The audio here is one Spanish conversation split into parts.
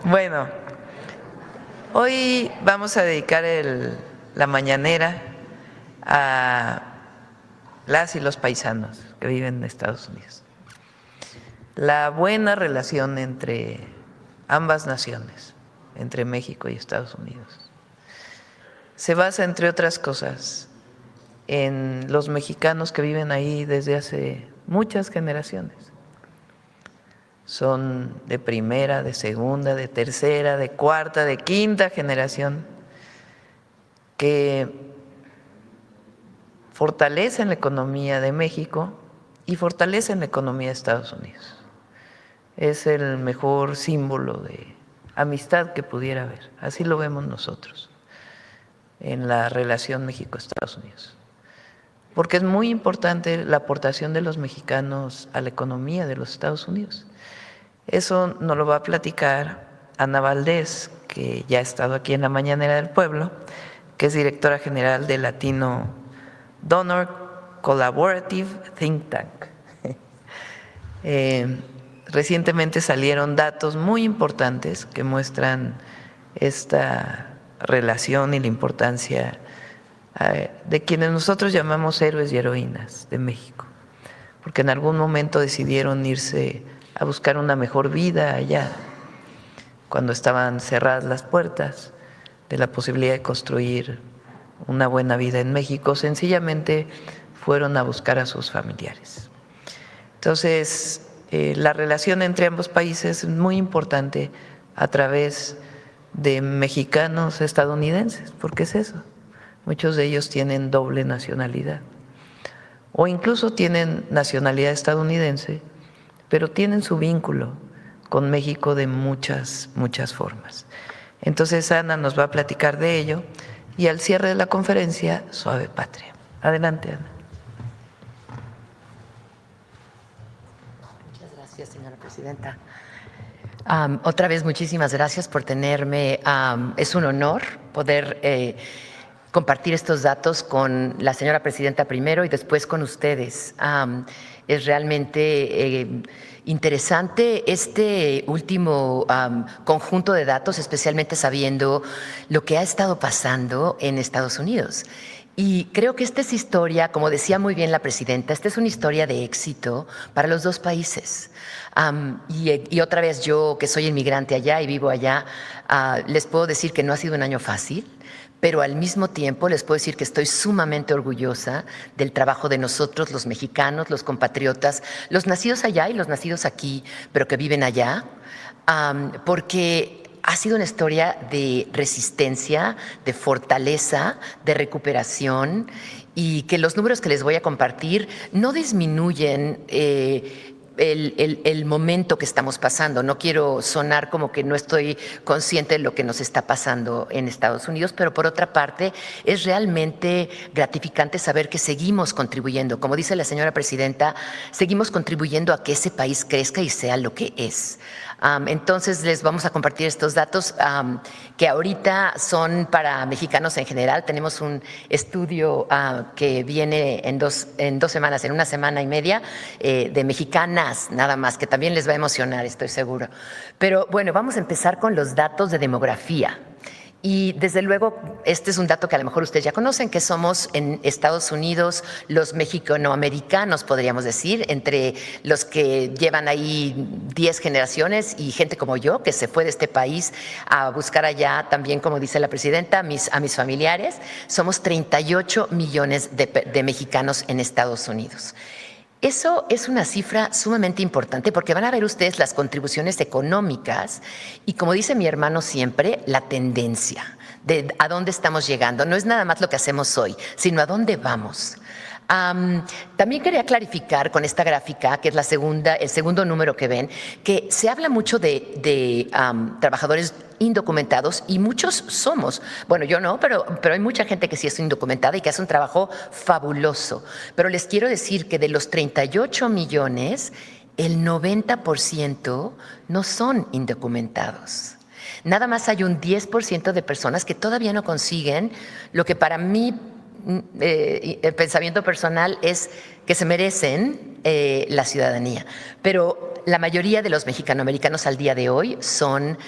Bueno, hoy vamos a dedicar la mañanera a las y los paisanos que viven en Estados Unidos. La buena relación entre ambas naciones, entre México y Estados Unidos, se basa, entre otras cosas, en los mexicanos que viven ahí desde hace muchas generaciones. Son de primera, de segunda, de tercera, de cuarta, de quinta generación que fortalecen la economía de México y fortalecen la economía de Estados Unidos. Es el mejor símbolo de amistad que pudiera haber. Así lo vemos nosotros en la relación México-Estados Unidos. Porque es muy importante la aportación de los mexicanos a la economía de los Estados Unidos. Eso nos lo va a platicar Ana Valdés, que ya ha estado aquí en la Mañanera del Pueblo, que es directora general de Latino Donor Collaborative Think Tank. Recientemente salieron datos muy importantes que muestran esta relación y la importancia de quienes nosotros llamamos héroes y heroínas de México, porque en algún momento decidieron irse a buscar una mejor vida allá, cuando estaban cerradas las puertas de la posibilidad de construir una buena vida en México, sencillamente fueron a buscar a sus familiares. Entonces, la relación entre ambos países es muy importante a través de mexicanos estadounidenses, porque es eso. Muchos de ellos tienen doble nacionalidad o incluso tienen nacionalidad estadounidense, pero tienen su vínculo con México de muchas formas. Entonces Ana nos va a platicar de ello y al cierre de la conferencia, Suave Patria. Adelante, Ana. Muchas gracias, señora presidenta. Otra vez, muchísimas gracias por tenerme. Es un honor poder compartir estos datos con la señora presidenta primero y después con ustedes. Es realmente interesante este último conjunto de datos, especialmente sabiendo lo que ha estado pasando en Estados Unidos. Y creo que esta es historia, como decía muy bien la presidenta, esta es una historia de éxito para los dos países. Y otra vez, yo que soy inmigrante allá y vivo allá, les puedo decir que no ha sido un año fácil, pero al mismo tiempo les puedo decir que estoy sumamente orgullosa del trabajo de nosotros, los mexicanos, los compatriotas, los nacidos allá y los nacidos aquí, pero que viven allá, porque ha sido una historia de resistencia, de fortaleza, de recuperación, y que los números que les voy a compartir no disminuyen el momento que estamos pasando. No quiero sonar como que no estoy consciente de lo que nos está pasando en Estados Unidos, pero por otra parte es realmente gratificante saber que seguimos contribuyendo. Como dice la señora presidenta, seguimos contribuyendo a que ese país crezca y sea lo que es. Entonces les vamos a compartir estos datos que ahorita son para mexicanos en general. Tenemos un estudio que viene en dos semanas, en una semana y media, de mexicanas nada más, que también les va a emocionar, estoy seguro. Pero bueno, vamos a empezar con los datos de demografía. Y desde luego, este es un dato que a lo mejor ustedes ya conocen, que somos en Estados Unidos los mexicanoamericanos, podríamos decir, entre los que llevan ahí 10 generaciones y gente como yo, que se fue de este país a buscar allá también, como dice la presidenta, a mis familiares. Somos 38 millones de mexicanos en Estados Unidos. Eso es una cifra sumamente importante porque van a ver ustedes las contribuciones económicas y, como dice mi hermano siempre, la tendencia de a dónde estamos llegando. No es nada más lo que hacemos hoy, sino a dónde vamos. También quería clarificar con esta gráfica, que es el segundo número que ven, que se habla mucho de trabajadores indocumentados y muchos somos. Bueno, yo no, pero hay mucha gente que sí es indocumentada y que hace un trabajo fabuloso. Pero les quiero decir que de los 38 millones, el 90% no son indocumentados. Nada más hay un 10% de personas que todavía no consiguen lo que para mí el pensamiento personal es que se merecen la ciudadanía, pero la mayoría de los mexicanoamericanos al día de hoy son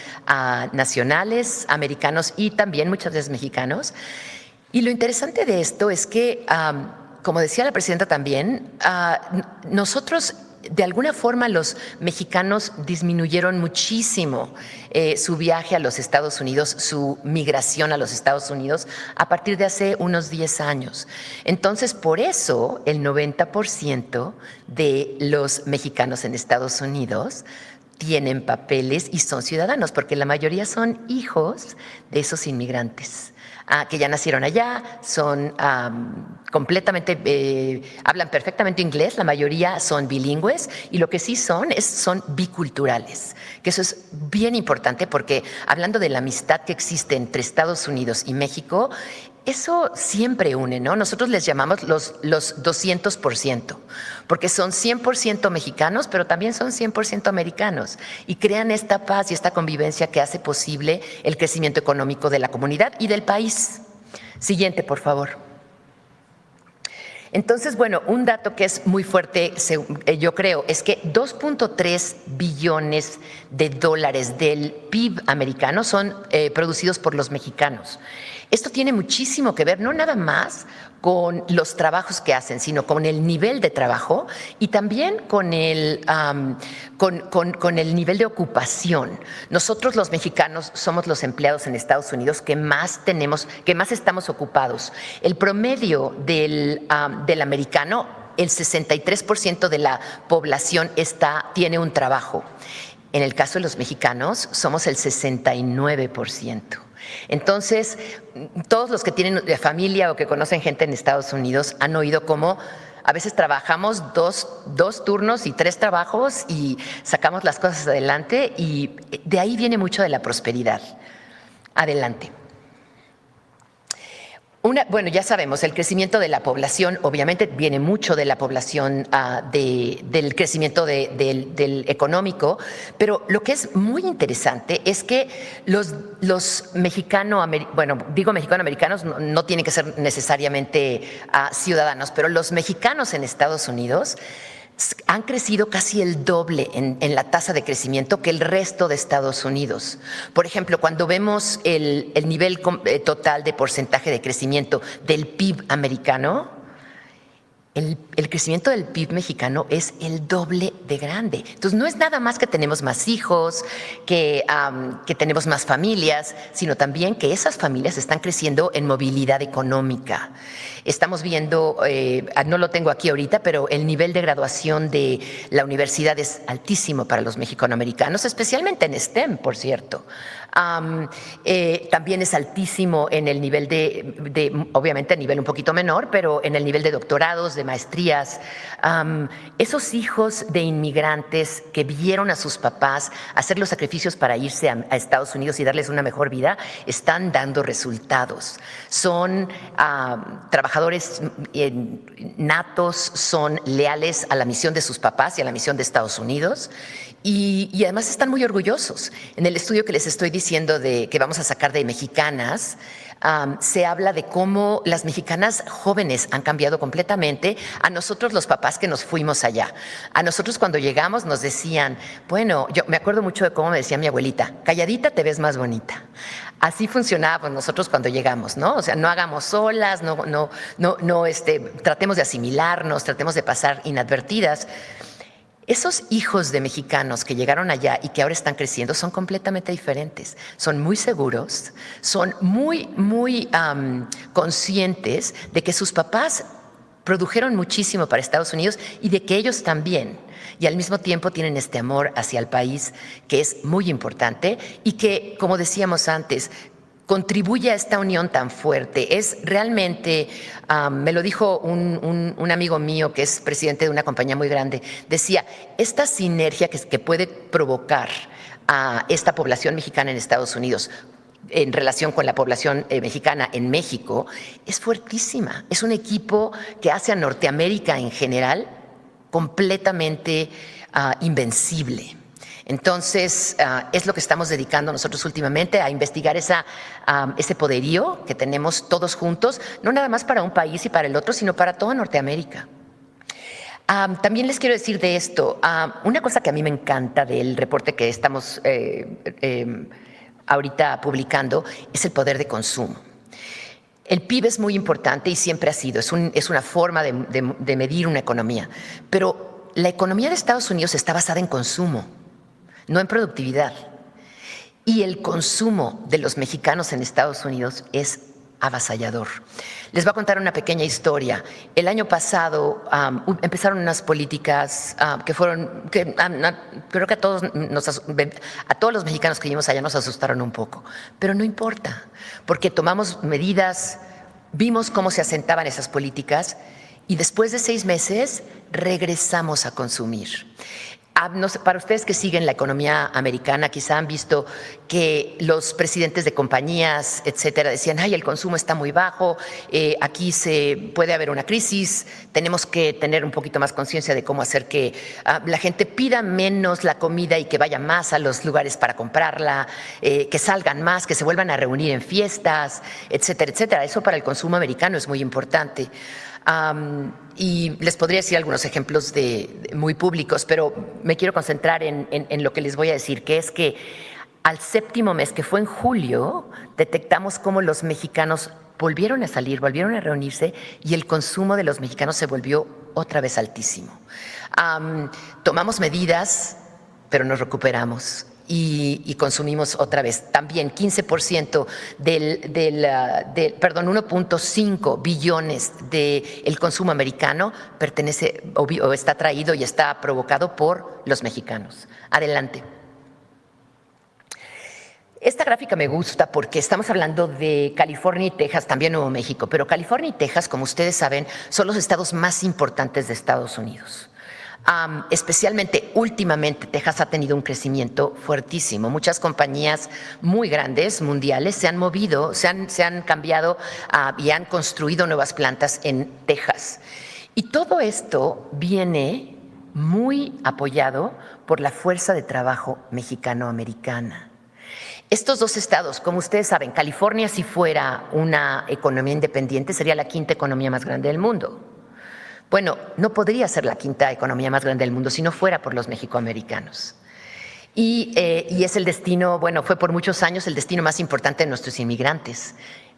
nacionales, americanos y también muchas veces mexicanos. Y lo interesante de esto es que, como decía la presidenta también, nosotros de alguna forma los mexicanos disminuyeron muchísimo su viaje a los Estados Unidos, su migración a los Estados Unidos a partir de hace unos 10 años. Entonces, por eso el 90% de los mexicanos en Estados Unidos tienen papeles y son ciudadanos, porque la mayoría son hijos de esos inmigrantes. Que ya nacieron allá, son completamente, hablan perfectamente inglés, la mayoría son bilingües y lo que sí son biculturales, que eso es bien importante porque hablando de la amistad que existe entre Estados Unidos y México, eso siempre une, ¿no? Nosotros les llamamos los 200%, porque son 100% mexicanos, pero también son 100% americanos y crean esta paz y esta convivencia que hace posible el crecimiento económico de la comunidad y del país. Siguiente, por favor. Entonces, bueno, un dato que es muy fuerte, yo creo, es que 2.3 billones de dólares del PIB americano son producidos por los mexicanos. Esto tiene muchísimo que ver, no nada más con los trabajos que hacen, sino con el nivel de trabajo y también con el nivel de ocupación. Nosotros los mexicanos somos los empleados en Estados Unidos que más estamos ocupados. El promedio del americano, el 63% de la población tiene un trabajo. En el caso de los mexicanos, somos el 69%. Entonces, todos los que tienen familia o que conocen gente en Estados Unidos han oído cómo a veces trabajamos dos turnos y 3 trabajos y sacamos las cosas adelante y de ahí viene mucho de la prosperidad. Adelante. Bueno, ya sabemos, el crecimiento de la población obviamente viene mucho de la población, del crecimiento del económico, pero lo que es muy interesante es que los mexicanoamericanos no tienen que ser necesariamente ciudadanos, pero los mexicanos en Estados Unidos han crecido casi el doble en la tasa de crecimiento que el resto de Estados Unidos. Por ejemplo, cuando vemos el nivel total de porcentaje de crecimiento del PIB americano, el crecimiento del PIB mexicano es el doble de grande. Entonces, no es nada más que tenemos más hijos, que tenemos más familias, sino también que esas familias están creciendo en movilidad económica. Estamos viendo, no lo tengo aquí ahorita, pero el nivel de graduación de la universidad es altísimo para los mexicoamericanos, especialmente en STEM, por cierto. También es altísimo en el nivel obviamente a nivel un poquito menor, pero en el nivel de doctorados, de maestrías. Esos hijos de inmigrantes que vieron a sus papás hacer los sacrificios para irse a Estados Unidos y darles una mejor vida, están dando resultados. Son trabajadores natos, son leales a la misión de sus papás y a la misión de Estados Unidos. Y además están muy orgullosos. En el estudio que les estoy diciendo que vamos a sacar de mexicanas, se habla de cómo las mexicanas jóvenes han cambiado completamente a nosotros los papás que nos fuimos allá. A nosotros cuando llegamos nos decían, bueno, yo me acuerdo mucho de cómo me decía mi abuelita, calladita te ves más bonita. Así funcionaba nosotros cuando llegamos, ¿no? O sea, no hagamos solas, tratemos de asimilarnos, tratemos de pasar inadvertidas. Esos hijos de mexicanos que llegaron allá y que ahora están creciendo son completamente diferentes. Son muy seguros, son muy conscientes de que sus papás produjeron muchísimo para Estados Unidos y de que ellos también. Y al mismo tiempo tienen este amor hacia el país que es muy importante y que, como decíamos antes, contribuye a esta unión tan fuerte. Es realmente, me lo dijo un amigo mío que es presidente de una compañía muy grande, decía, esta sinergia que puede provocar a esta población mexicana en Estados Unidos en relación con la población mexicana en México es fuertísima. Es un equipo que hace a Norteamérica en general completamente invencible. Entonces, es lo que estamos dedicando nosotros últimamente, a investigar ese poderío que tenemos todos juntos, no nada más para un país y para el otro, sino para toda Norteamérica. También les quiero decir de esto, una cosa que a mí me encanta del reporte que estamos ahorita publicando es el poder de consumo. El PIB es muy importante y siempre ha sido, es una forma de medir una economía, pero la economía de Estados Unidos está basada en consumo, no en productividad. Y el consumo de los mexicanos en Estados Unidos es avasallador. Les voy a contar una pequeña historia. El año pasado empezaron unas políticas creo que a todos los mexicanos que vivimos allá nos asustaron un poco, pero no importa, porque tomamos medidas, vimos cómo se asentaban esas políticas y después de 6 meses regresamos a consumir. No sé, para ustedes que siguen la economía americana, quizá han visto que los presidentes de compañías, etcétera, decían, ay, el consumo está muy bajo, aquí puede haber una crisis, tenemos que tener un poquito más conciencia de cómo hacer que la gente pida menos la comida y que vaya más a los lugares para comprarla, que salgan más, que se vuelvan a reunir en fiestas, etcétera, etcétera. Eso para el consumo americano es muy importante. Y les podría decir algunos ejemplos muy públicos, pero me quiero concentrar en lo que les voy a decir, que es que al 7º mes, que fue en julio, detectamos cómo los mexicanos volvieron a salir, volvieron a reunirse y el consumo de los mexicanos se volvió otra vez altísimo. Tomamos medidas, pero nos recuperamos. Y consumimos otra vez. También 15% 1.5 billones del consumo americano pertenece o está traído y está provocado por los mexicanos. Adelante. Esta gráfica me gusta porque estamos hablando de California y Texas, también Nuevo México, pero California y Texas, como ustedes saben, son los estados más importantes de Estados Unidos. Especialmente últimamente Texas ha tenido un crecimiento fuertísimo. Muchas compañías muy grandes, mundiales, se han movido, se han cambiado y han construido nuevas plantas en Texas. Y todo esto viene muy apoyado por la fuerza de trabajo mexicano-americana. Estos 2 estados, como ustedes saben, California, si fuera una economía independiente, sería la 5ª economía más grande del mundo. Bueno, no podría ser la 5ª economía más grande del mundo si no fuera por los mexicoamericanos. Y es el destino, bueno, fue por muchos años el destino más importante de nuestros inmigrantes.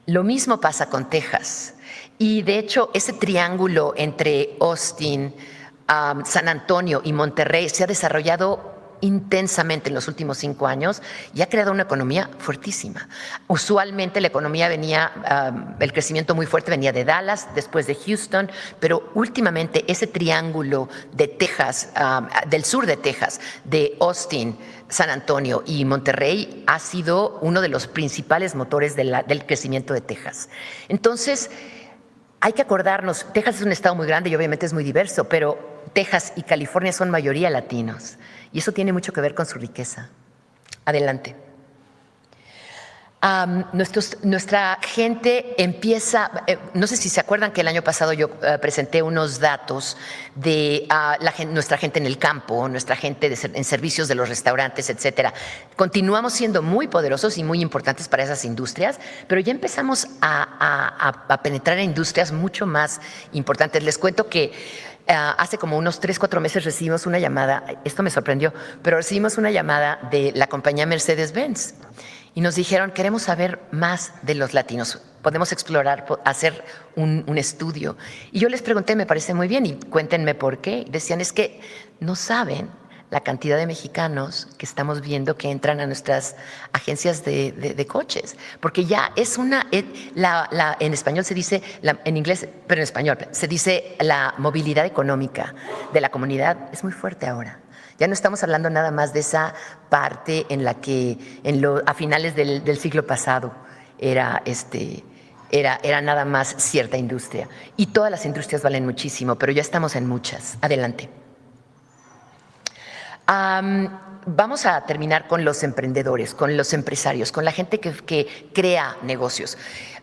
Lo mismo pasa con Texas. Y de hecho, ese triángulo entre Austin, San Antonio y Monterrey se ha desarrollado intensamente en los últimos 5 años y ha creado una economía fuertísima. Usualmente la economía el crecimiento muy fuerte venía de Dallas, después de Houston, pero últimamente ese triángulo de Texas, del sur de Texas, de Austin, San Antonio y Monterrey, ha sido uno de los principales motores del crecimiento de Texas. Entonces, hay que acordarnos, Texas es un estado muy grande y obviamente es muy diverso, pero Texas y California son mayoría latinos. Y eso tiene mucho que ver con su riqueza. Adelante. Nuestra gente empieza, no sé si se acuerdan que el año pasado yo presenté unos datos de nuestra gente en el campo, nuestra gente en servicios de los restaurantes, etcétera. Continuamos siendo muy poderosos y muy importantes para esas industrias, pero ya empezamos a penetrar en industrias mucho más importantes. Les cuento que hace como unos 3-4 meses recibimos una llamada, esto me sorprendió, pero recibimos una llamada de la compañía Mercedes-Benz y nos dijeron, queremos saber más de los latinos, podemos explorar, hacer un estudio. Y yo les pregunté, me parece muy bien, y cuéntenme por qué. Decían, es que no saben la cantidad de mexicanos que estamos viendo que entran a nuestras agencias de coches, porque ya es en español se dice, en inglés, pero en español, se dice la movilidad económica de la comunidad es muy fuerte ahora. Ya no estamos hablando nada más de esa parte en la que a finales del siglo pasado era nada más cierta industria. Y todas las industrias valen muchísimo, pero ya estamos en muchas. Adelante. Vamos a terminar con los emprendedores, con los empresarios, con la gente que crea negocios.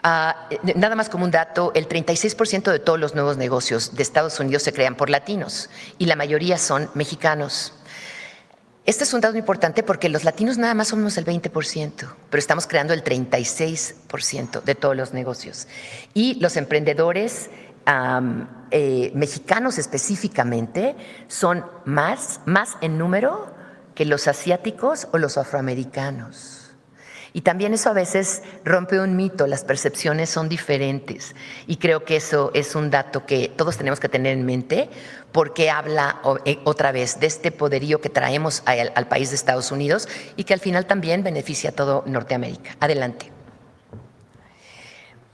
Nada más como un dato, el 36% de todos los nuevos negocios de Estados Unidos se crean por latinos y la mayoría son mexicanos. Este es un dato importante porque los latinos nada más somos el 20%, pero estamos creando el 36% de todos los negocios. Y los emprendedores mexicanos específicamente son más en número que los asiáticos o los afroamericanos. Y también eso a veces rompe un mito, las percepciones son diferentes. Y creo que eso es un dato que todos tenemos que tener en mente porque habla otra vez de este poderío que traemos al país de Estados Unidos y que al final también beneficia a todo Norteamérica. Adelante.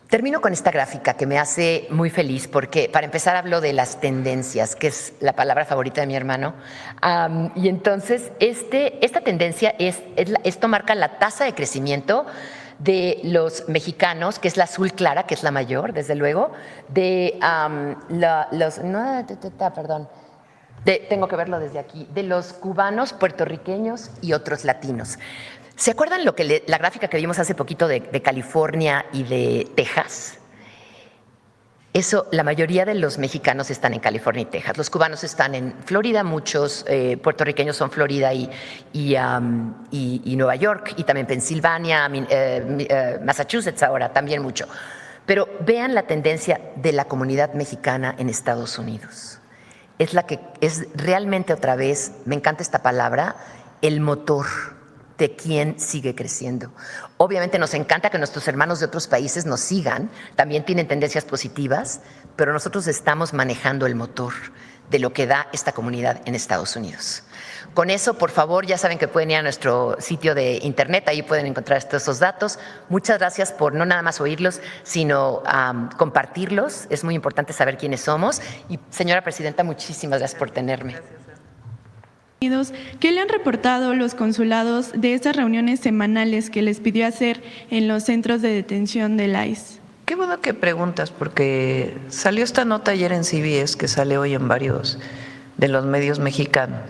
Termino con esta gráfica que me hace muy feliz porque, para empezar, hablo de las tendencias, que es la palabra favorita de mi hermano. Y entonces, esta tendencia esto marca la tasa de crecimiento de los mexicanos, que es la azul clara, que es la mayor, desde luego, tengo que verlo desde aquí, de los cubanos, puertorriqueños y otros latinos. ¿Se acuerdan la gráfica que vimos hace poquito de California y de Texas? Eso, la mayoría de los mexicanos están en California y Texas. Los cubanos están en Florida, muchos puertorriqueños son Florida y Nueva York, y también Pensilvania, Massachusetts ahora, también mucho. Pero vean la tendencia de la comunidad mexicana en Estados Unidos. Es la que es realmente, otra vez, me encanta esta palabra, el motor de quién sigue creciendo. Obviamente nos encanta que nuestros hermanos de otros países nos sigan, también tienen tendencias positivas, pero nosotros estamos manejando el motor de lo que da esta comunidad en Estados Unidos. Con eso, por favor, ya saben que pueden ir a nuestro sitio de internet, ahí pueden encontrar todos esos datos. Muchas gracias por no nada más oírlos, sino compartirlos. Es muy importante saber quiénes somos. Y, señora presidenta, muchísimas gracias por tenerme. ¿Qué le han reportado los consulados de estas reuniones semanales que les pidió hacer en los centros de detención del ICE? Qué bueno que preguntas, porque salió esta nota ayer en CBS, que sale hoy en varios de los medios mexicanos.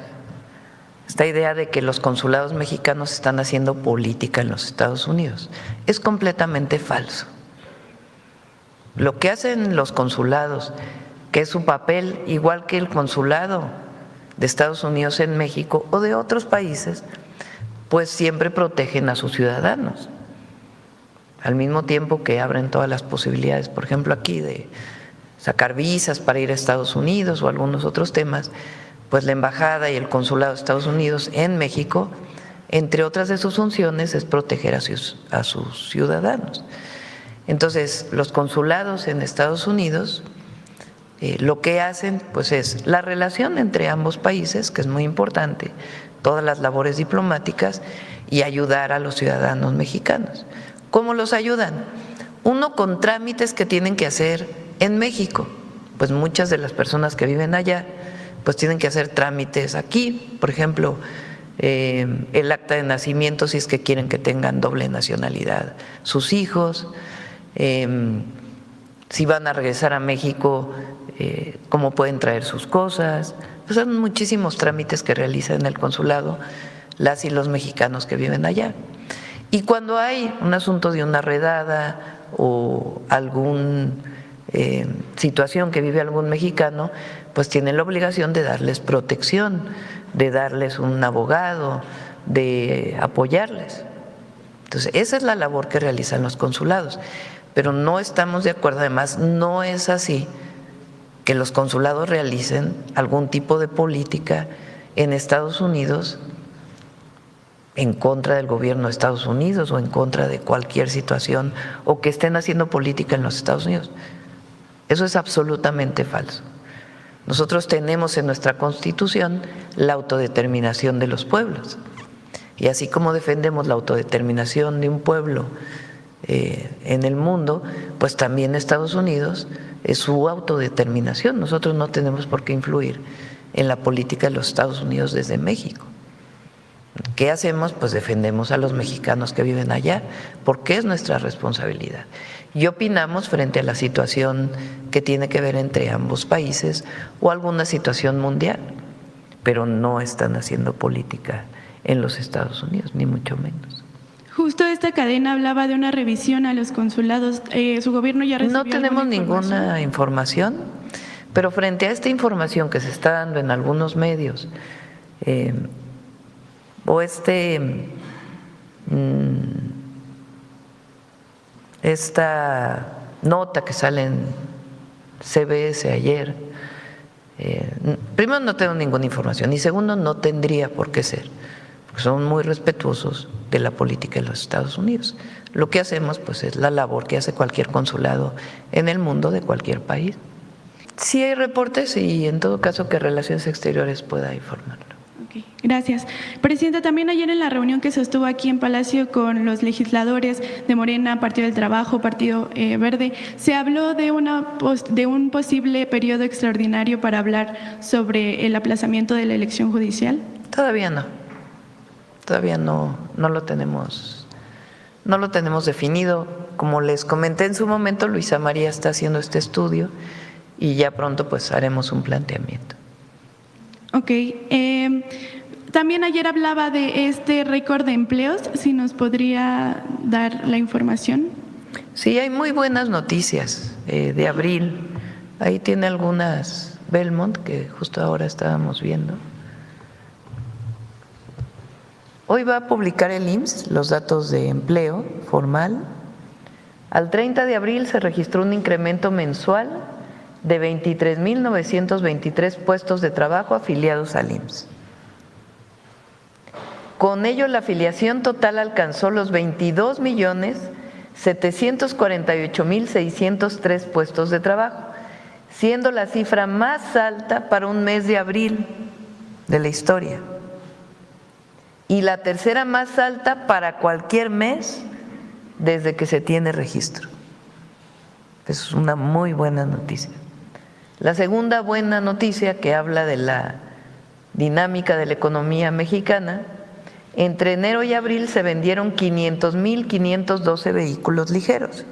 Esta idea de que los consulados mexicanos están haciendo política en los Estados Unidos es completamente falso. Lo que hacen los consulados, que es su papel igual que el consulado de Estados Unidos en México o de otros países, pues siempre protegen a sus ciudadanos, al mismo tiempo que abren todas las posibilidades, por ejemplo aquí, de sacar visas para ir a Estados Unidos o algunos otros temas. Pues la embajada y el consulado de Estados Unidos en México, entre otras de sus funciones, es proteger a sus ciudadanos. Entonces, los consulados en Estados Unidos lo que hacen pues es la relación entre ambos países, que es muy importante, todas las labores diplomáticas, y ayudar a los ciudadanos mexicanos. ¿Cómo los ayudan? Uno, con trámites que tienen que hacer en México, pues muchas de las personas que viven allá pues tienen que hacer trámites aquí, por ejemplo, el acta de nacimiento si es que quieren que tengan doble nacionalidad sus hijos, si van a regresar a México, cómo pueden traer sus cosas. Pues son muchísimos trámites que realizan en el consulado las y los mexicanos que viven allá. Y cuando hay un asunto de una redada o alguna situación que vive algún mexicano, pues tienen la obligación de darles protección, de darles un abogado, de apoyarles. Entonces, esa es la labor que realizan los consulados. Pero no estamos de acuerdo, además, no es así que los consulados realicen algún tipo de política en Estados Unidos en contra del gobierno de Estados Unidos o en contra de cualquier situación, o que estén haciendo política en los Estados Unidos. Eso es absolutamente falso. Nosotros tenemos en nuestra Constitución la autodeterminación de los pueblos, y así como defendemos la autodeterminación de un pueblo en el mundo, pues también Estados Unidos es su autodeterminación. Nosotros no tenemos por qué influir en la política de los Estados Unidos desde México. ¿Qué hacemos? Pues defendemos a los mexicanos que viven allá, porque es nuestra responsabilidad. Y opinamos frente a la situación que tiene que ver entre ambos países o alguna situación mundial, pero no están haciendo política en los Estados Unidos, ni mucho menos. Justo esta cadena hablaba de una revisión a los consulados. ¿Su gobierno ya recibió No tenemos ninguna información, pero frente a esta información que se está dando en algunos medios, o esta nota que sale en CBS ayer. Primero, no tengo ninguna información, y segundo, no tendría por qué ser, porque son muy respetuosos de la política de los Estados Unidos. Lo que hacemos pues es la labor que hace cualquier consulado en el mundo de cualquier país. Sí hay reportes y en todo caso que Relaciones Exteriores pueda informarlo. Ok, gracias. Presidenta, también ayer en la reunión que se sostuvo aquí en Palacio con los legisladores de Morena, Partido del Trabajo, Partido Verde, se habló de un posible periodo extraordinario para hablar sobre el aplazamiento de la elección judicial. Todavía no lo tenemos definido. Como les comenté en su momento, Luisa María está haciendo este estudio y ya pronto pues haremos un planteamiento. Ok. También ayer hablaba de este récord de empleos, si nos podría dar la información. Sí, hay muy buenas noticias de abril. Ahí tiene algunas Belmont que justo ahora estábamos viendo. Hoy va a publicar el IMSS los datos de empleo formal. Al 30 de abril se registró un incremento mensual de 23.923 puestos de trabajo afiliados al IMSS. Con ello, la afiliación total alcanzó los 22.748.603 puestos de trabajo, siendo la cifra más alta para un mes de abril de la historia y la tercera más alta para cualquier mes desde que se tiene registro. Es una muy buena noticia. La segunda buena noticia, que habla de la dinámica de la economía mexicana: entre enero y abril se vendieron 500.512 vehículos ligeros,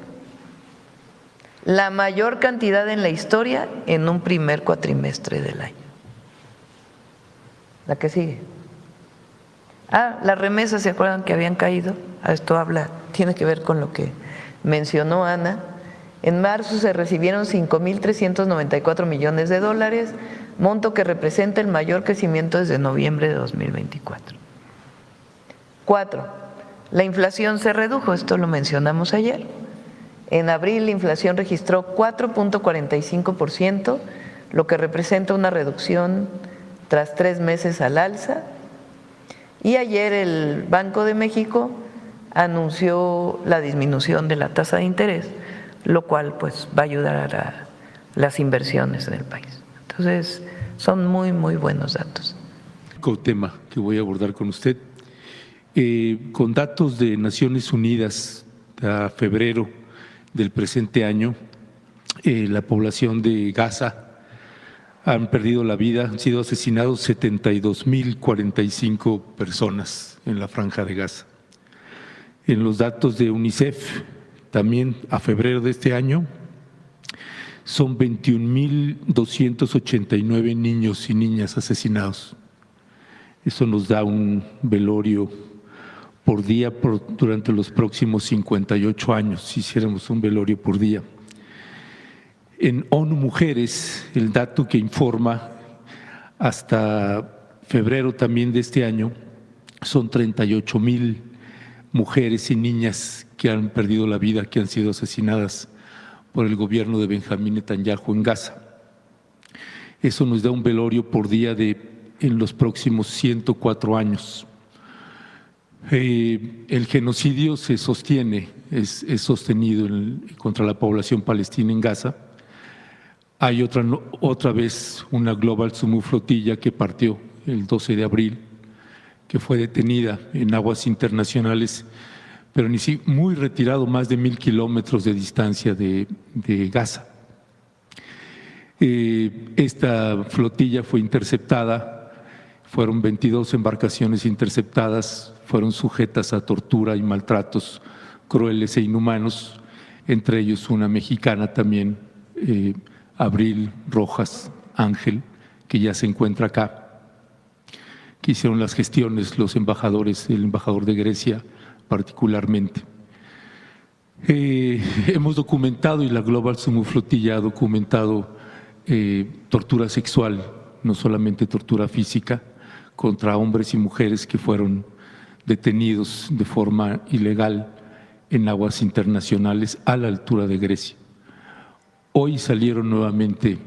la mayor cantidad en la historia en un primer cuatrimestre del año. La que sigue. Las remesas, ¿se acuerdan que habían caído? Esto tiene que ver con lo que mencionó Ana. En marzo se recibieron 5.394 millones de dólares, monto que representa el mayor crecimiento desde noviembre de 2024. 4. La inflación se redujo, esto lo mencionamos ayer. En abril la inflación registró 4.45%, lo que representa una reducción tras 3 meses al alza. Y ayer el Banco de México anunció la disminución de la tasa de interés, lo cual pues va a ayudar a las inversiones en el país. Entonces, son muy, muy buenos datos. El tema que voy a abordar con usted, con datos de Naciones Unidas a febrero del presente año, la población de Gaza han perdido la vida, han sido asesinados 72.045 personas en la Franja de Gaza. En los datos de UNICEF, también a febrero de este año, son 21.289 niños y niñas asesinados. Eso nos da un velorio por día durante los próximos 58 años, si hiciéramos un velorio por día. En ONU Mujeres, el dato que informa hasta febrero también de este año, son 38.000 mujeres y niñas que han perdido la vida, que han sido asesinadas por el gobierno de Benjamín Netanyahu en Gaza. Eso nos da un velorio por día en los próximos 104 años. El genocidio se sostiene, es sostenido contra la población palestina en Gaza. Hay otra vez una Global Sumu Flotilla que partió el 12 de abril, que fue detenida en aguas internacionales, pero muy retirado, más de 1.000 kilómetros de distancia de Gaza. Esta flotilla fue interceptada, fueron 22 embarcaciones interceptadas, fueron sujetas a tortura y maltratos crueles e inhumanos, entre ellos una mexicana también, Abril Rojas Ángel, que ya se encuentra acá, que hicieron las gestiones los embajadores, el embajador de Grecia particularmente. Hemos documentado, y la Global Sumu Flotilla ha documentado tortura sexual, no solamente tortura física, contra hombres y mujeres que fueron detenidos de forma ilegal en aguas internacionales a la altura de Grecia. Hoy salieron nuevamente,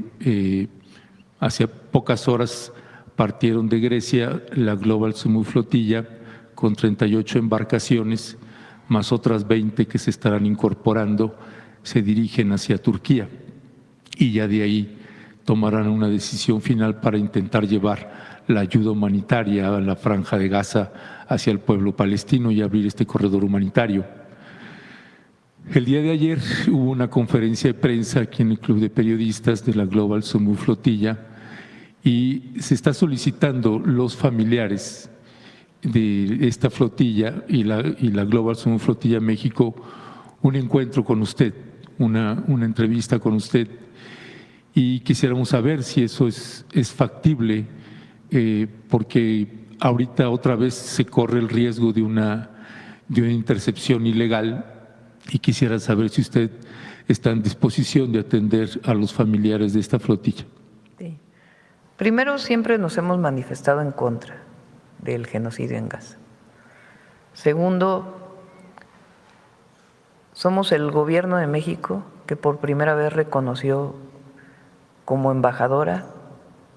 hace pocas horas partieron de Grecia la Global Sumu Flotilla con 38 embarcaciones, más otras 20 que se estarán incorporando, se dirigen hacia Turquía y ya de ahí tomarán una decisión final para intentar llevar la ayuda humanitaria a la Franja de Gaza hacia el pueblo palestino y abrir este corredor humanitario. El día de ayer hubo una conferencia de prensa aquí en el Club de Periodistas de la Global Sumu Flotilla y se está solicitando los familiares de esta flotilla y la Global Sumu Flotilla México un encuentro con usted, una entrevista con usted, y quisiéramos saber si eso es factible, porque ahorita otra vez se corre el riesgo de una intercepción ilegal y quisiera saber si usted está en disposición de atender a los familiares de esta flotilla. Sí. Primero, siempre nos hemos manifestado en contra del genocidio en Gaza. Segundo, somos el gobierno de México que por primera vez reconoció como embajadora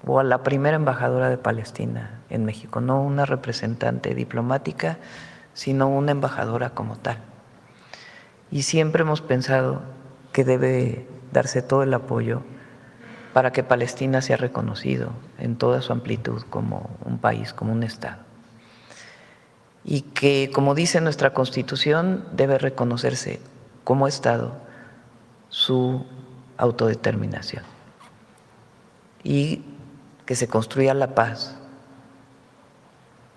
o a la primera embajadora de Palestina en México, no una representante diplomática, sino una embajadora como tal. Y siempre hemos pensado que debe darse todo el apoyo para que Palestina sea reconocido en toda su amplitud como un país, como un Estado. Y que, como dice nuestra Constitución, debe reconocerse como Estado su autodeterminación y que se construya la paz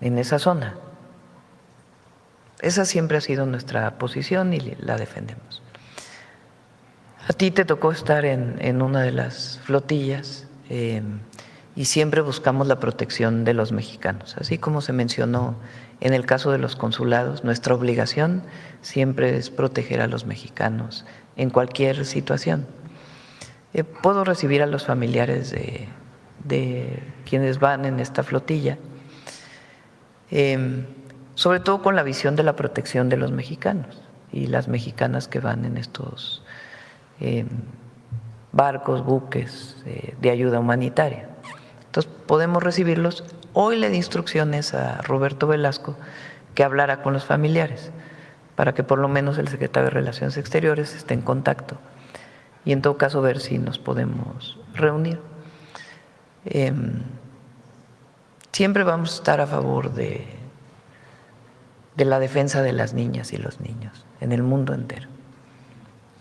en esa zona. Esa siempre ha sido nuestra posición y la defendemos. A ti te tocó estar en una de las flotillas y siempre buscamos la protección de los mexicanos. Así como se mencionó en el caso de los consulados, nuestra obligación siempre es proteger a los mexicanos en cualquier situación. Puedo recibir a los familiares de quienes van en esta flotilla, sobre todo con la visión de la protección de los mexicanos y las mexicanas que van en estos barcos, buques de ayuda humanitaria. Entonces podemos recibirlos. Hoy le di instrucciones a Roberto Velasco que hablara con los familiares para que por lo menos el secretario de Relaciones Exteriores esté en contacto y en todo caso ver si nos podemos reunir. Siempre vamos a estar a favor de la defensa de las niñas y los niños en el mundo entero.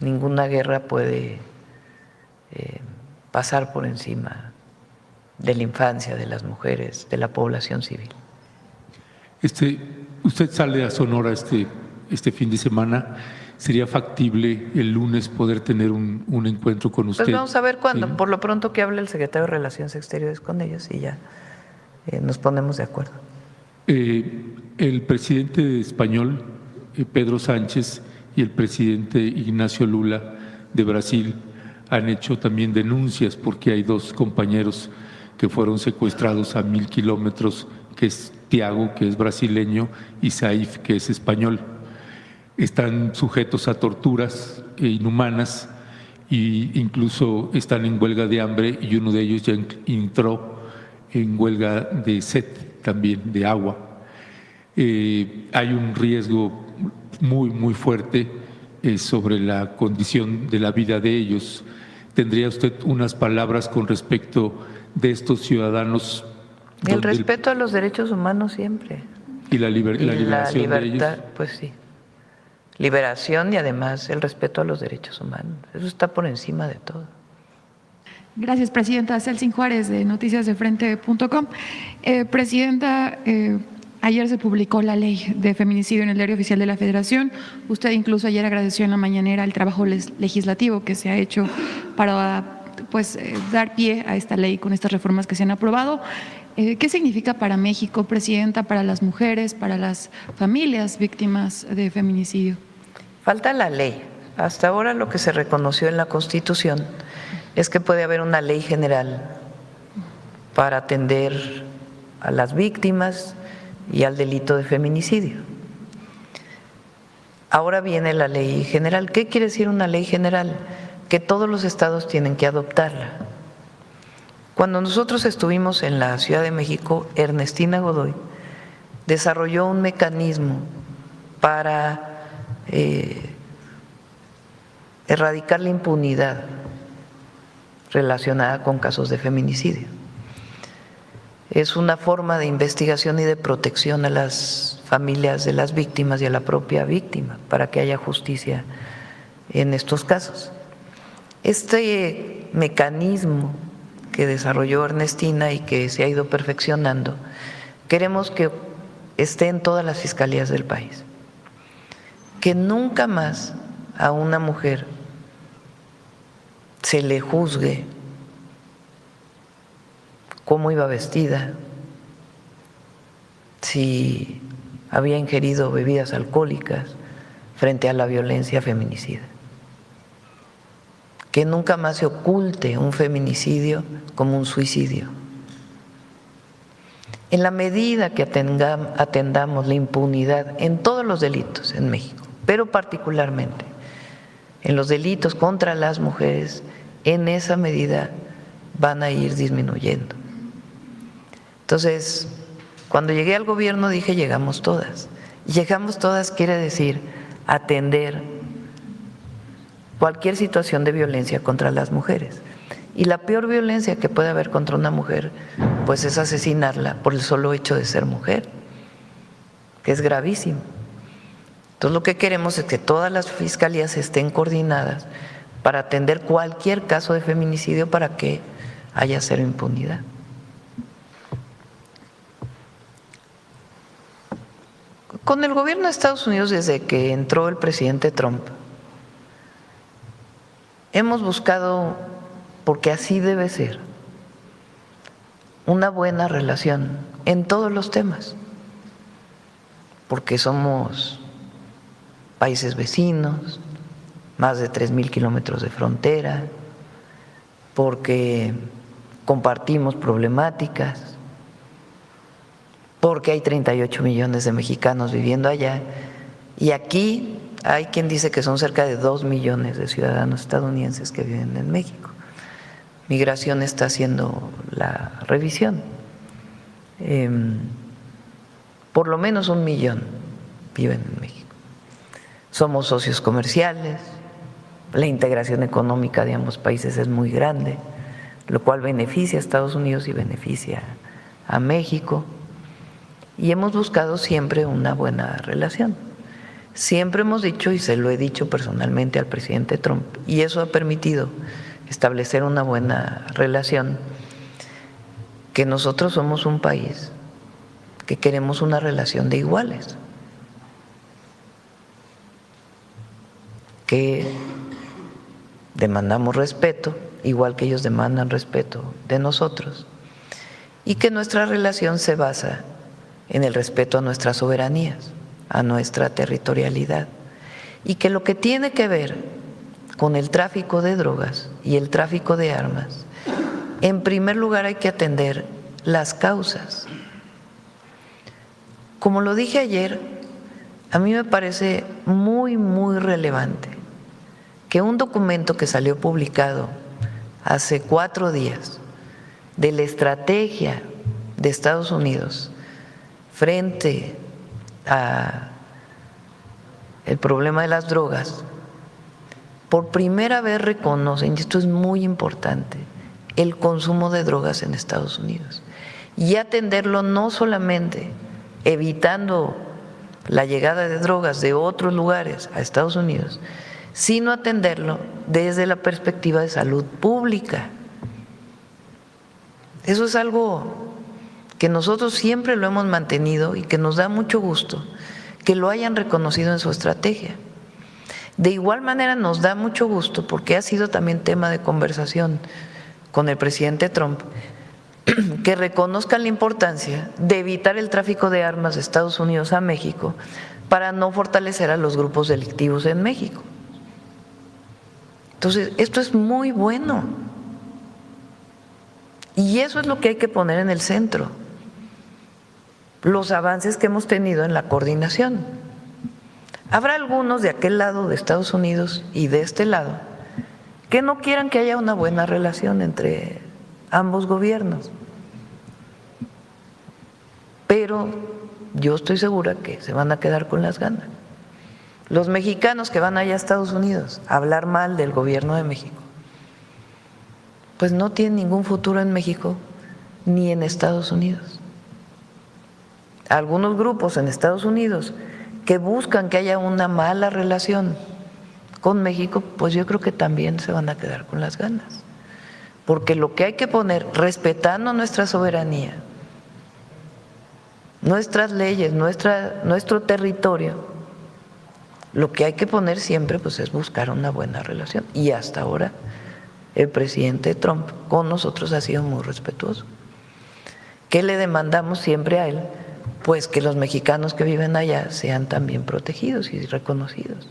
Ninguna guerra puede pasar por encima de la infancia, de las mujeres, de la población civil. Usted sale a Sonora este fin de semana. ¿Sería factible el lunes poder tener un encuentro con usted? Pues vamos a ver cuándo. ¿Sí? Por lo pronto que hable el secretario de Relaciones Exteriores con ellos y ya nos ponemos de acuerdo. El presidente español, Pedro Sánchez, y el presidente Ignacio Lula de Brasil han hecho también denuncias porque hay dos compañeros que fueron secuestrados a 1000 kilómetros, que es Tiago, que es brasileño, y Saif, que es español. Están sujetos a torturas inhumanas e incluso están en huelga de hambre y uno de ellos ya entró en huelga de sed también, de agua. Hay un riesgo muy fuerte sobre la condición de la vida de ellos. ¿Tendría usted unas palabras con respecto de estos ciudadanos? El respeto a los derechos humanos siempre. Y la liberación la libertad, de ellos. pues sí. Liberación y además el respeto a los derechos humanos. Eso está por encima de todo. Gracias, Presidenta. Celsin Juárez, de noticiasdefrente.com. Presidenta, ayer se publicó la ley de feminicidio en el Diario Oficial de la Federación. Usted incluso ayer agradeció en la mañanera el trabajo legislativo que se ha hecho para dar pie a esta ley con estas reformas que se han aprobado. ¿Qué significa para México, Presidenta, para las mujeres, para las familias víctimas de feminicidio? Falta la ley. Hasta ahora lo que se reconoció en la Constitución es que puede haber una ley general para atender a las víctimas y al delito de feminicidio. Ahora viene la ley general. ¿Qué quiere decir una ley general? Que todos los estados tienen que adoptarla. Cuando nosotros estuvimos en la Ciudad de México, Ernestina Godoy desarrolló un mecanismo para erradicar la impunidad relacionada con casos de feminicidio. Es una forma de investigación y de protección a las familias de las víctimas y a la propia víctima para que haya justicia en estos casos. Este mecanismo que desarrolló Ernestina y que se ha ido perfeccionando, queremos que esté en todas las fiscalías del país. Que nunca más a una mujer se le juzgue cómo iba vestida, si había ingerido bebidas alcohólicas frente a la violencia feminicida. Que nunca más se oculte un feminicidio como un suicidio. En la medida que atendamos la impunidad en todos los delitos en México, pero particularmente en los delitos contra las mujeres, en esa medida van a ir disminuyendo. Entonces, cuando llegué al gobierno dije llegamos todas. Y llegamos todas quiere decir atender cualquier situación de violencia contra las mujeres. Y la peor violencia que puede haber contra una mujer, pues es asesinarla por el solo hecho de ser mujer, que es gravísimo. Entonces lo que queremos es que todas las fiscalías estén coordinadas para atender cualquier caso de feminicidio para que haya cero impunidad. Con el gobierno de Estados Unidos, desde que entró el presidente Trump, hemos buscado, porque así debe ser, una buena relación en todos los temas, porque somos países vecinos, más de 3,000 kilómetros de frontera, porque compartimos problemáticas, porque hay 38 millones de mexicanos viviendo allá, y aquí hay quien dice que son cerca de 2 millones de ciudadanos estadounidenses que viven en México. Migración está haciendo la revisión. Por lo menos 1 millón viven en México. Somos socios comerciales, la integración económica de ambos países es muy grande, lo cual beneficia a Estados Unidos y beneficia a México. Y hemos buscado siempre una buena relación. Siempre hemos dicho, y se lo he dicho personalmente al presidente Trump, y eso ha permitido establecer una buena relación, que nosotros somos un país que queremos una relación de iguales, que demandamos respeto, igual que ellos demandan respeto de nosotros, y que nuestra relación se basa en el respeto a nuestras soberanías, a nuestra territorialidad, y que lo que tiene que ver con el tráfico de drogas y el tráfico de armas, en primer lugar hay que atender las causas. Como lo dije ayer, a mí me parece muy, muy relevante que un documento que salió publicado hace 4 días de la estrategia de Estados Unidos frente a el problema de las drogas, por primera vez reconocen, y esto es muy importante, el consumo de drogas en Estados Unidos y atenderlo no solamente evitando la llegada de drogas de otros lugares a Estados Unidos, sino atenderlo desde la perspectiva de salud pública. Eso es algo que nosotros siempre lo hemos mantenido y que nos da mucho gusto que lo hayan reconocido en su estrategia. De igual manera nos da mucho gusto, porque ha sido también tema de conversación con el presidente Trump, que reconozcan la importancia de evitar el tráfico de armas de Estados Unidos a México para no fortalecer a los grupos delictivos en México. Entonces, esto es muy bueno. Y eso es lo que hay que poner en el centro. los avances que hemos tenido en la coordinación. Habrá algunos de aquel lado de Estados Unidos y de este lado que no quieran que haya una buena relación entre ambos gobiernos, pero yo estoy segura que se van a quedar con las ganas. Los mexicanos que van allá a Estados Unidos a hablar mal del gobierno de México, pues no tienen ningún futuro en México ni en Estados Unidos. Algunos grupos en Estados Unidos que buscan que haya una mala relación con México, pues yo creo que también se van a quedar con las ganas. Porque lo que hay que poner, respetando nuestra soberanía, nuestras leyes, nuestro territorio, lo que hay que poner siempre pues es buscar una buena relación. Y hasta ahora el presidente Trump con nosotros ha sido muy respetuoso. ¿Qué le demandamos siempre a él? Pues que los mexicanos que viven allá sean también protegidos y reconocidos.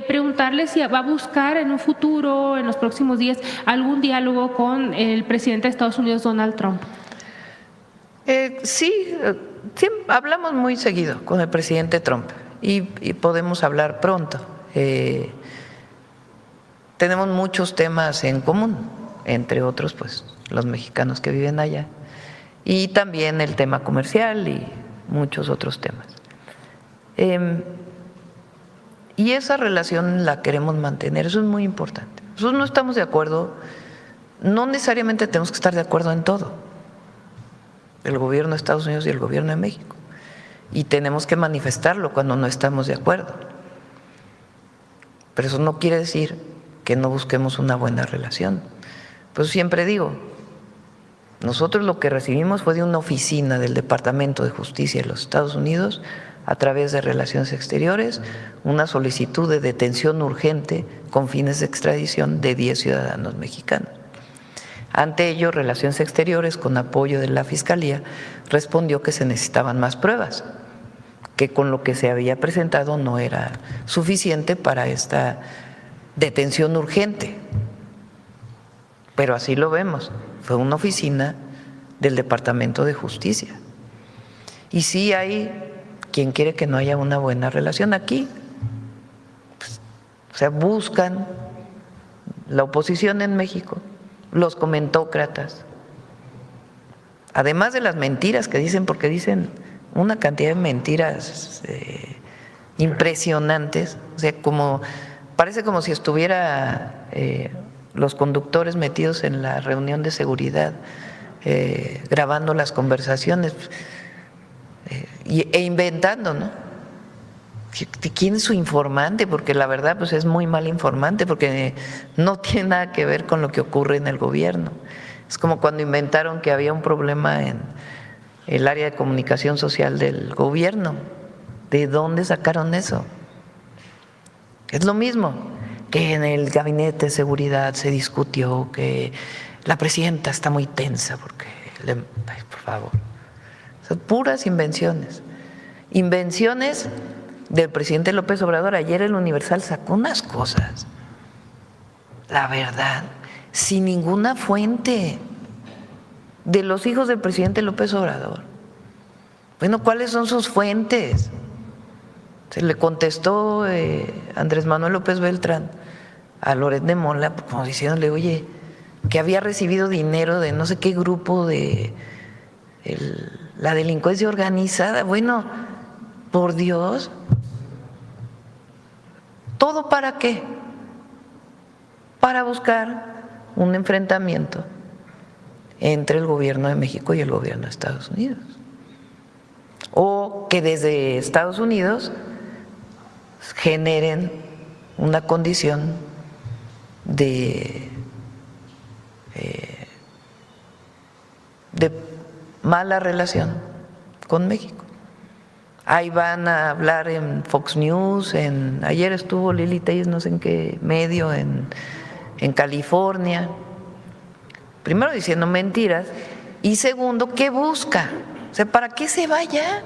Preguntarle si va a buscar en un futuro, en los próximos días, algún diálogo con el presidente de Estados Unidos, Donald Trump. Sí, hablamos muy seguido con el presidente Trump y podemos hablar pronto. Tenemos muchos temas en común, entre otros, pues, los mexicanos que viven allá, y también el tema comercial y muchos otros temas. Y esa relación la queremos mantener, eso es muy importante. Nosotros no estamos de acuerdo, no necesariamente tenemos que estar de acuerdo en todo, el gobierno de Estados Unidos y el gobierno de México, y tenemos que manifestarlo cuando no estamos de acuerdo. Pero eso no quiere decir que no busquemos una buena relación. Pues siempre digo, nosotros lo que recibimos fue de una oficina del Departamento de Justicia de los Estados Unidos, a través de Relaciones Exteriores, una solicitud de detención urgente con fines de extradición de 10 ciudadanos mexicanos. Ante ello, Relaciones Exteriores, con apoyo de la Fiscalía, respondió que se necesitaban más pruebas, que con lo que se había presentado no era suficiente para esta detención urgente. Pero así lo vemos, fue una oficina del Departamento de Justicia. Y sí hay quien quiere que no haya una buena relación aquí. Pues, o sea, buscan la oposición en México, los comentócratas, además de las mentiras que dicen, porque dicen una cantidad de mentiras impresionantes, o sea, parece como si estuviera los conductores metidos en la reunión de seguridad, grabando las conversaciones e inventando, ¿no? ¿Quién es su informante? Porque la verdad pues es muy mal informante, porque no tiene nada que ver con lo que ocurre en el gobierno. Es como cuando inventaron que había un problema en el área de comunicación social del gobierno. ¿De dónde sacaron eso? Es lo mismo que en el gabinete de seguridad se discutió que la presidenta está muy tensa porque, ay, por favor, son puras invenciones. Invenciones del presidente López Obrador. Ayer el Universal sacó unas cosas, la verdad, sin ninguna fuente, de los hijos del presidente López Obrador. Bueno, ¿cuáles son sus fuentes? Se le contestó Andrés Manuel López Beltrán a Loret de Mola, como diciéndole, oye, que había recibido dinero de no sé qué grupo de la delincuencia organizada. Bueno, por Dios, ¿todo para qué? Para buscar un enfrentamiento entre el gobierno de México y el gobierno de Estados Unidos. O que desde Estados Unidos generen una condición de mala relación con México. Ahí van a hablar en Fox News, ayer estuvo Lili Telles, no sé en qué medio, en California, primero diciendo mentiras y segundo, ¿qué busca? O sea, ¿para qué se vaya?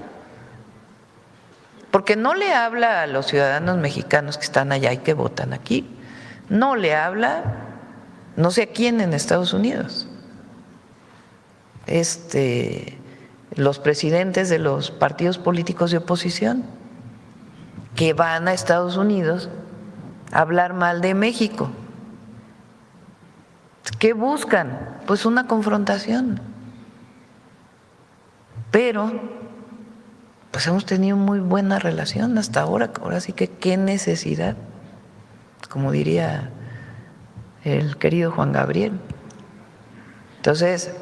Porque no le habla a los ciudadanos mexicanos que están allá y que votan aquí, no le habla no sé a quién en Estados Unidos. los presidentes de los partidos políticos de oposición que van a Estados Unidos a hablar mal de México. ¿Qué buscan? Pues una confrontación. Pero pues hemos tenido muy buena relación hasta ahora. Ahora sí que qué necesidad, como diría el querido Juan Gabriel. Entonces,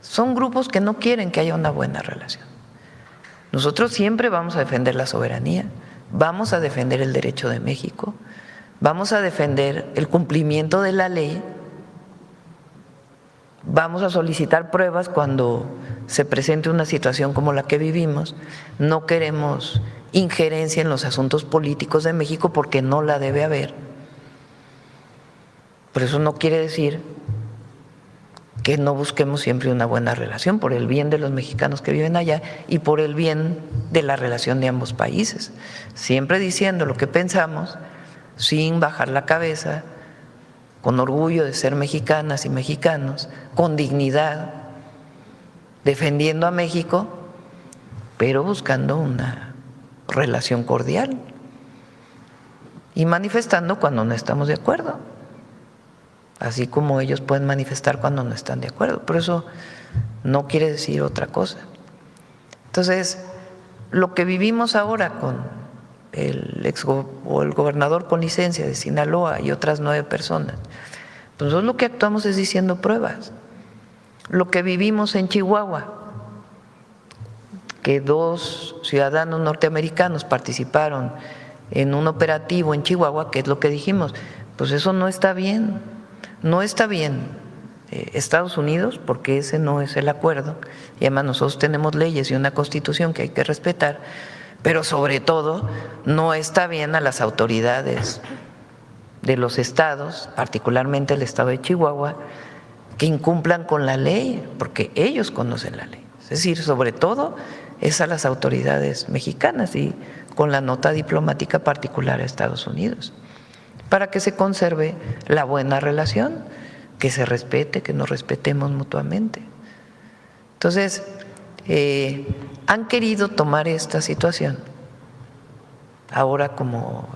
son grupos que no quieren que haya una buena relación. Nosotros siempre vamos a defender la soberanía, vamos a defender el derecho de México, vamos a defender el cumplimiento de la ley, vamos a solicitar pruebas cuando se presente una situación como la que vivimos. No queremos injerencia en los asuntos políticos de México porque no la debe haber. Pero eso no quiere decir que no busquemos siempre una buena relación por el bien de los mexicanos que viven allá y por el bien de la relación de ambos países, siempre diciendo lo que pensamos sin bajar la cabeza, con orgullo de ser mexicanas y mexicanos, con dignidad, defendiendo a México, pero buscando una relación cordial y manifestando cuando no estamos de acuerdo, así como ellos pueden manifestar cuando no están de acuerdo, pero eso no quiere decir otra cosa. Entonces, lo que vivimos ahora con el gobernador con licencia de Sinaloa y otras 9 personas, pues nosotros lo que actuamos es diciendo pruebas. Lo que vivimos en Chihuahua, que 2 ciudadanos norteamericanos participaron en un operativo en Chihuahua, ¿qué es lo que dijimos? Pues eso no está bien, no está bien. Estados Unidos, porque ese no es el acuerdo, y además nosotros tenemos leyes y una constitución que hay que respetar, pero sobre todo no está bien a las autoridades de los estados, particularmente el estado de Chihuahua, que incumplan con la ley, porque ellos conocen la ley. Es decir, sobre todo es a las autoridades mexicanas y con la nota diplomática particular a Estados Unidos, para que se conserve la buena relación, que se respete, que nos respetemos mutuamente. Entonces, han querido tomar esta situación ahora como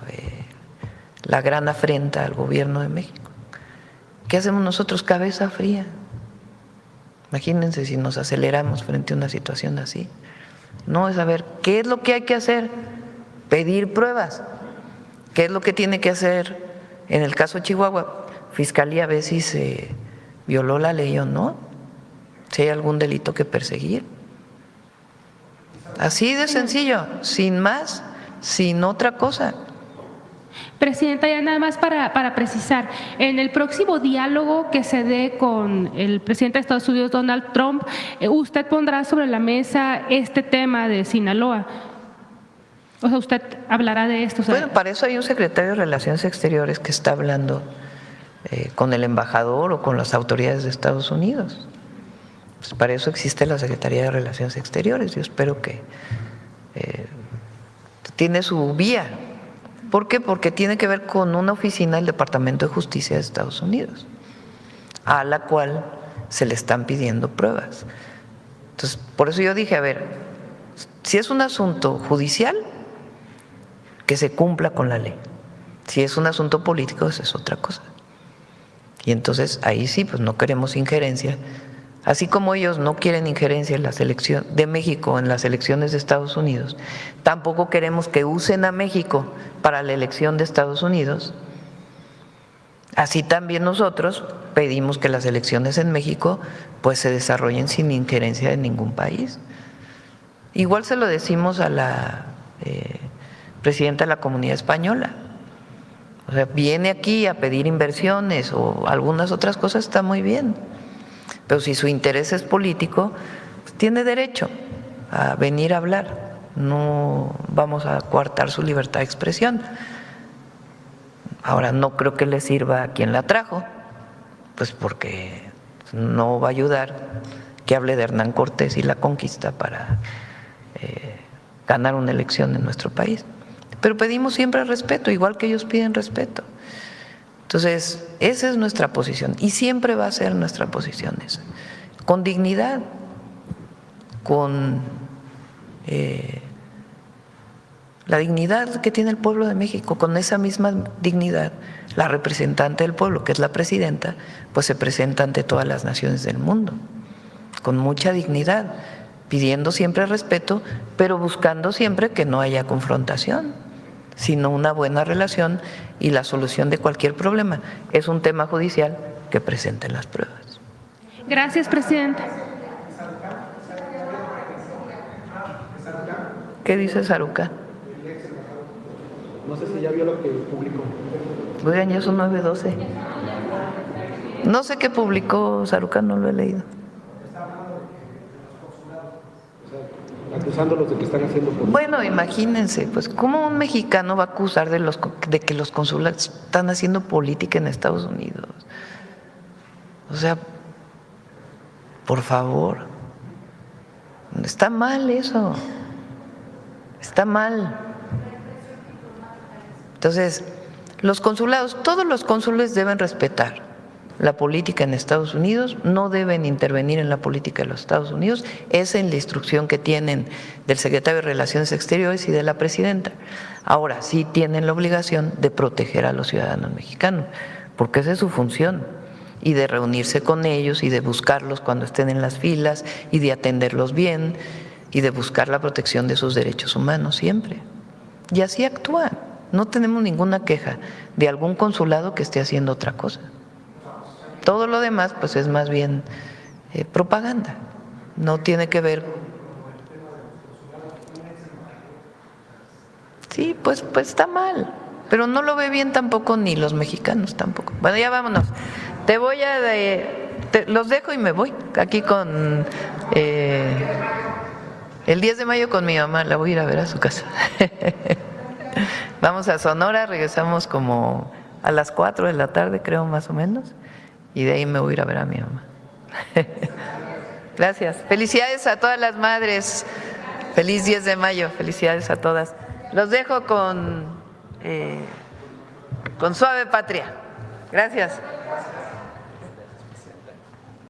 la gran afrenta al gobierno de México. ¿Qué hacemos nosotros? Cabeza fría. Imagínense si nos aceleramos frente a una situación así. No, es saber qué es lo que hay que hacer, pedir pruebas. ¿Qué es lo que tiene que hacer en el caso de Chihuahua? Fiscalía ve si se violó la ley o no, si hay algún delito que perseguir. Así de sencillo, sin más, sin otra cosa. Presidenta, ya nada más para precisar, en el próximo diálogo que se dé con el presidente de Estados Unidos, Donald Trump, usted pondrá sobre la mesa este tema de Sinaloa. O sea, usted hablará de esto. Bueno, para eso hay un secretario de Relaciones Exteriores que está hablando con el embajador o con las autoridades de Estados Unidos. Pues para eso existe la Secretaría de Relaciones Exteriores. Yo espero que tiene su vía. ¿Por qué? Porque tiene que ver con una oficina del Departamento de Justicia de Estados Unidos, a la cual se le están pidiendo pruebas. Entonces, por eso yo dije, a ver, si es un asunto judicial, que se cumpla con la ley. Si es un asunto político, eso es otra cosa. Y entonces ahí sí, pues no queremos injerencia. Así como ellos no quieren injerencia en la selección de México en las elecciones de Estados Unidos, tampoco queremos que usen a México para la elección de Estados Unidos. Así también nosotros pedimos que las elecciones en México pues se desarrollen sin injerencia de ningún país. Igual se lo decimos a la presidenta de la Comunidad Española. O sea, viene aquí a pedir inversiones o algunas otras cosas, está muy bien. Pero si su interés es político, pues tiene derecho a venir a hablar. No vamos a coartar su libertad de expresión. Ahora, no creo que le sirva a quien la trajo, pues porque no va a ayudar que hable de Hernán Cortés y la conquista para ganar una elección en nuestro país. Pero pedimos siempre respeto, igual que ellos piden respeto. Entonces, esa es nuestra posición y siempre va a ser nuestra posición esa, con dignidad, con la dignidad que tiene el pueblo de México. Con esa misma dignidad, la representante del pueblo, que es la presidenta, pues se presenta ante todas las naciones del mundo, con mucha dignidad, pidiendo siempre respeto, pero buscando siempre que no haya confrontación, sino una buena relación y la solución de cualquier problema. Es un tema judicial, que presenten las pruebas. Gracias, presidenta. ¿Qué dice Saruca? No sé si ya vio lo que publicó. Oigan, ya son 9:12. No sé qué publicó Saruca, no lo he leído. Acusándolos de que están haciendo política. Bueno, imagínense, pues, ¿cómo un mexicano va a acusar de que los consulados están haciendo política en Estados Unidos? O sea, por favor, está mal eso, está mal. Entonces, los consulados, todos los cónsules deben respetar la política en Estados Unidos, no deben intervenir en la política de los Estados Unidos, es en la instrucción que tienen del secretario de Relaciones Exteriores y de la presidenta. Ahora, sí tienen la obligación de proteger a los ciudadanos mexicanos, porque esa es su función, y de reunirse con ellos y de buscarlos cuando estén en las filas y de atenderlos bien y de buscar la protección de sus derechos humanos siempre. Y así actúan. No tenemos ninguna queja de algún consulado que esté haciendo otra cosa. Todo lo demás pues es más bien propaganda, no tiene que ver. Sí, pues está mal, pero no lo ve bien tampoco ni los mexicanos tampoco. Bueno, ya vámonos. Los dejo y me voy aquí con el 10 de mayo con mi mamá, la voy a ir a ver a su casa. Vamos a Sonora, regresamos como a las 4 de la tarde, creo, más o menos. Y de ahí me voy a ir a ver a mi mamá. Gracias. Felicidades a todas las madres. Feliz 10 de mayo. Felicidades a todas. Los dejo con Suave Patria. Gracias.